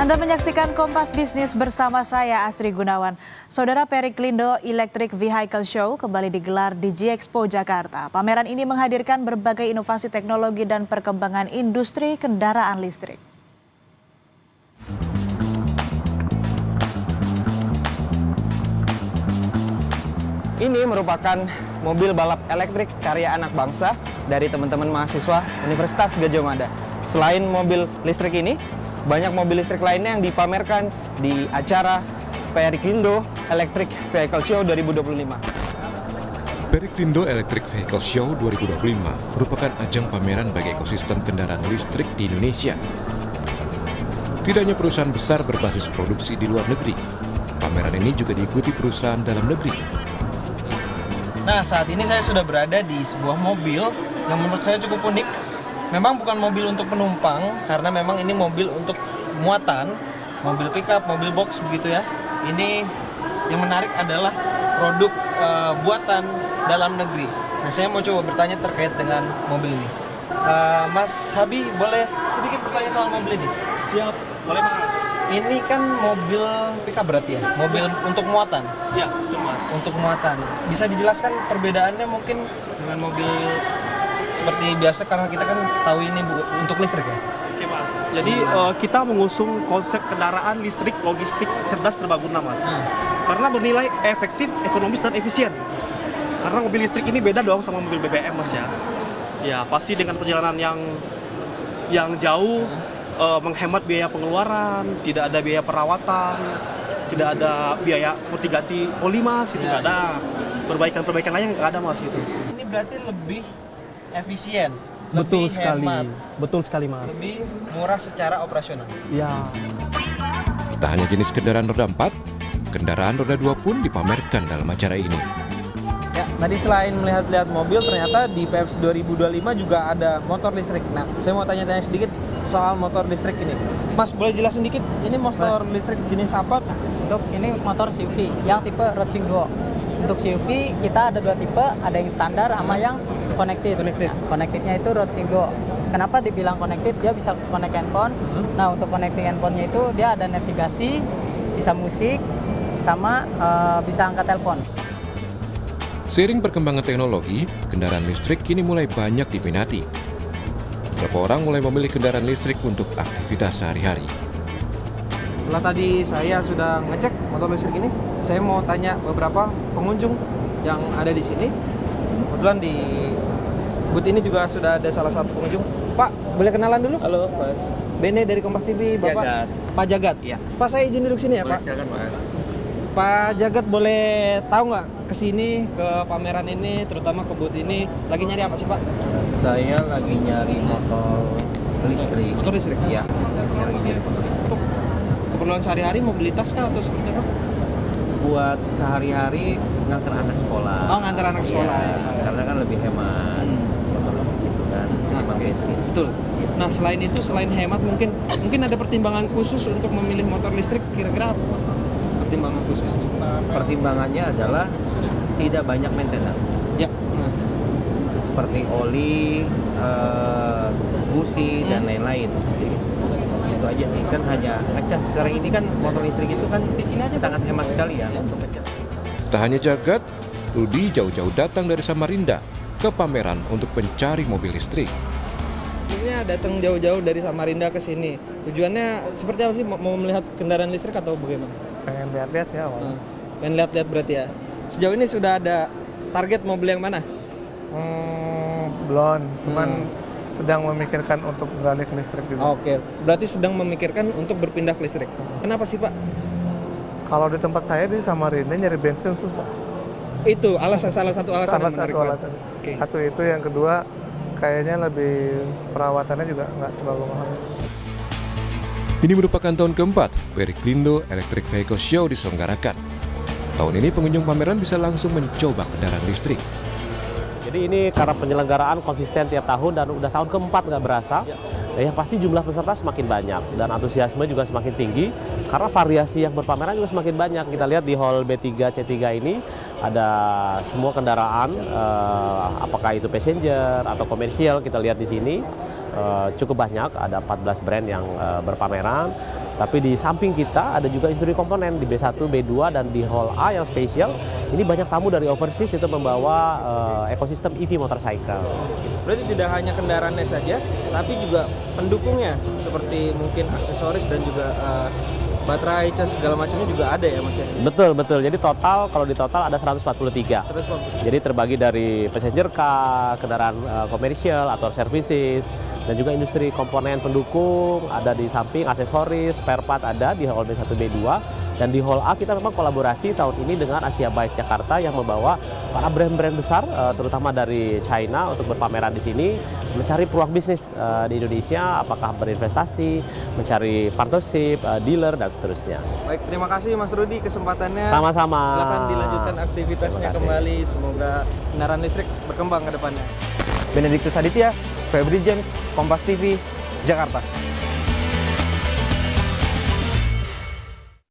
Anda menyaksikan Kompas Bisnis bersama saya Asri Gunawan. Saudara, Periklindo Electric Vehicle Show kembali digelar di G-Expo Jakarta. Pameran ini menghadirkan berbagai inovasi teknologi dan perkembangan industri kendaraan listrik. Ini merupakan mobil balap elektrik karya anak bangsa dari teman-teman mahasiswa Universitas Gadjah Mada. Selain mobil listrik ini, banyak mobil listrik lainnya yang dipamerkan di acara Periklindo Electric Vehicle Show 2025. Periklindo Electric Vehicle Show 2025 merupakan ajang pameran bagi ekosistem kendaraan listrik di Indonesia. Tidak hanya perusahaan besar berbasis produksi di luar negeri, pameran ini juga diikuti perusahaan dalam negeri. Nah, saat ini saya sudah berada di sebuah mobil yang menurut saya cukup unik. Memang bukan mobil untuk penumpang, karena memang ini mobil untuk muatan, mobil pickup, mobil box begitu ya. Ini yang menarik adalah produk buatan dalam negeri. Nah, saya mau coba bertanya terkait dengan mobil ini. Mas Habi, boleh sedikit bertanya soal mobil ini? Siap, boleh Mas. Ini kan mobil pickup berarti ya? Mobil untuk muatan? Ya, betul Mas. Untuk muatan. Bisa dijelaskan perbedaannya mungkin dengan mobil seperti biasa, karena kita kan tahu ini untuk listrik ya? Oke Mas, jadi kita mengusung konsep kendaraan listrik logistik cerdas serbaguna Mas. Karena bernilai efektif, ekonomis, dan efisien. Karena mobil listrik ini beda dong sama mobil BBM Mas ya. Ya pasti dengan perjalanan yang jauh, menghemat biaya pengeluaran, tidak ada biaya perawatan, tidak ada biaya seperti ganti oli Mas, itu nggak ada. Perbaikan-perbaikan lain nggak ada Mas itu. Ini berarti lebih efisien, Betul lebih sekali, hemat, betul sekali Mas. lebih murah secara operasional. Ya. Tak hanya jenis kendaraan roda 4, kendaraan roda 2 pun dipamerkan dalam acara ini. Ya, tadi selain melihat-lihat mobil, ternyata di PFS 2025 juga ada motor listrik. Nah, saya mau tanya-tanya sedikit soal motor listrik ini. Mas, boleh jelasin dikit, ini motor listrik jenis apa? Untuk ini motor CUV yang tipe Road Duo. Untuk CUV kita ada dua tipe, ada yang standar sama yang connected. Nah, connectednya itu Road Duo. Kenapa dibilang connected? Dia bisa connect handphone. Nah, untuk connecting handphonenya itu dia ada navigasi, bisa musik, sama bisa angkat telepon. Seiring perkembangan teknologi, kendaraan listrik kini mulai banyak diminati. Beberapa orang mulai memilih kendaraan listrik untuk aktivitas sehari-hari. Setelah tadi saya sudah ngecek motor listrik ini, saya mau tanya beberapa pengunjung yang ada di sini. Kebetulan di booth ini juga sudah ada salah satu pengunjung. Pak, boleh kenalan dulu? Halo, Mas. Bene dari Kompas TV, Bapak. Jagat. Pak Jagat. Iya. Pak, saya izin duduk sini ya, Boleh, Pak. silakan, Mas. Pak Jagat, boleh tahu nggak kesini ke pameran ini, terutama ke booth ini, lagi nyari apa sih, Pak? Saya lagi nyari motor listrik. Motor listrik? Iya. Saya lagi nyari motor listrik. Untuk keperluan sehari-hari, mobilitas kah atau seperti apa? Buat sehari-hari nganter anak sekolah. Oh, nganter anak sekolah. Iya, karena kan lebih hemat. Motor listrik itu kan hemat bensin. Betul. Nah, selain itu, selain hemat, mungkin ada pertimbangan khusus untuk memilih motor listrik, kira-kira apa? Pertimbangan khususnya? Pertimbangannya adalah tidak banyak maintenance. Ya. Seperti oli, busi, dan lain-lain. Jadi, itu aja sih, kan hanya ngecas. Sekarang ini kan motor listrik itu kan di sini aja sangat hemat sekali ya untuk ngecas. Tak hanya Jagat, Rudi jauh-jauh datang dari Samarinda ke pameran untuk mencari mobil listrik. Ini datang jauh-jauh dari Samarinda ke sini. Tujuannya seperti apa sih? Mau melihat kendaraan listrik atau bagaimana? Pengen lihat-lihat ya awalnya. Pengen lihat-lihat berarti ya. Sejauh ini sudah ada target mobil yang mana? Belum, cuman sedang memikirkan untuk beralih ke listrik juga. Oke, berarti sedang memikirkan untuk berpindah ke listrik. Kenapa sih, Pak? Kalau di tempat saya di Samarinda nyari bensin susah. Itu salah satu alasan Salah yang menarik satu banget. alasan. Oke. Satu itu, yang kedua kayaknya lebih perawatannya juga nggak terlalu mahal. Ini merupakan tahun keempat Periklindo Electric Vehicle Show diselenggarakan. Tahun ini pengunjung pameran bisa langsung mencoba kendaraan listrik. Jadi ini karena penyelenggaraan konsisten tiap tahun dan udah tahun keempat nggak berasa, ya pasti jumlah peserta semakin banyak dan antusiasme juga semakin tinggi karena variasi yang berpameran juga semakin banyak. Kita lihat di hall B3 C3 ini ada semua kendaraan, apakah itu passenger atau komersial, kita lihat di sini cukup banyak, ada 14 brand yang berpameran. Tapi di samping kita ada juga industri komponen di B1, B2 dan di Hall A yang spesial. Ini banyak tamu dari overseas itu membawa ekosistem EV motorcycle. Berarti tidak hanya kendaraannya saja, tapi juga pendukungnya seperti mungkin aksesoris dan juga baterai, cas segala macamnya juga ada ya Mas ya? Betul, betul. Jadi total, kalau di total ada 143. 150. Jadi terbagi dari passenger car, kendaraan komersial atau services, dan juga industri komponen pendukung, ada di samping aksesoris, spare part ada di Hall B1, B2. Dan di Hall A kita memang kolaborasi tahun ini dengan Asia Bike Jakarta yang membawa para brand-brand besar, terutama dari China untuk berpameran di sini, mencari peluang bisnis di Indonesia, apakah berinvestasi, mencari partnership, dealer, dan seterusnya. Baik, terima kasih Mas Rudi kesempatannya. Sama-sama. Silakan dilanjutkan aktivitasnya Terima kasih. kembali. Semoga kendaraan listrik berkembang ke depannya. Benedictus Aditya, Febri James, Kompas TV, Jakarta.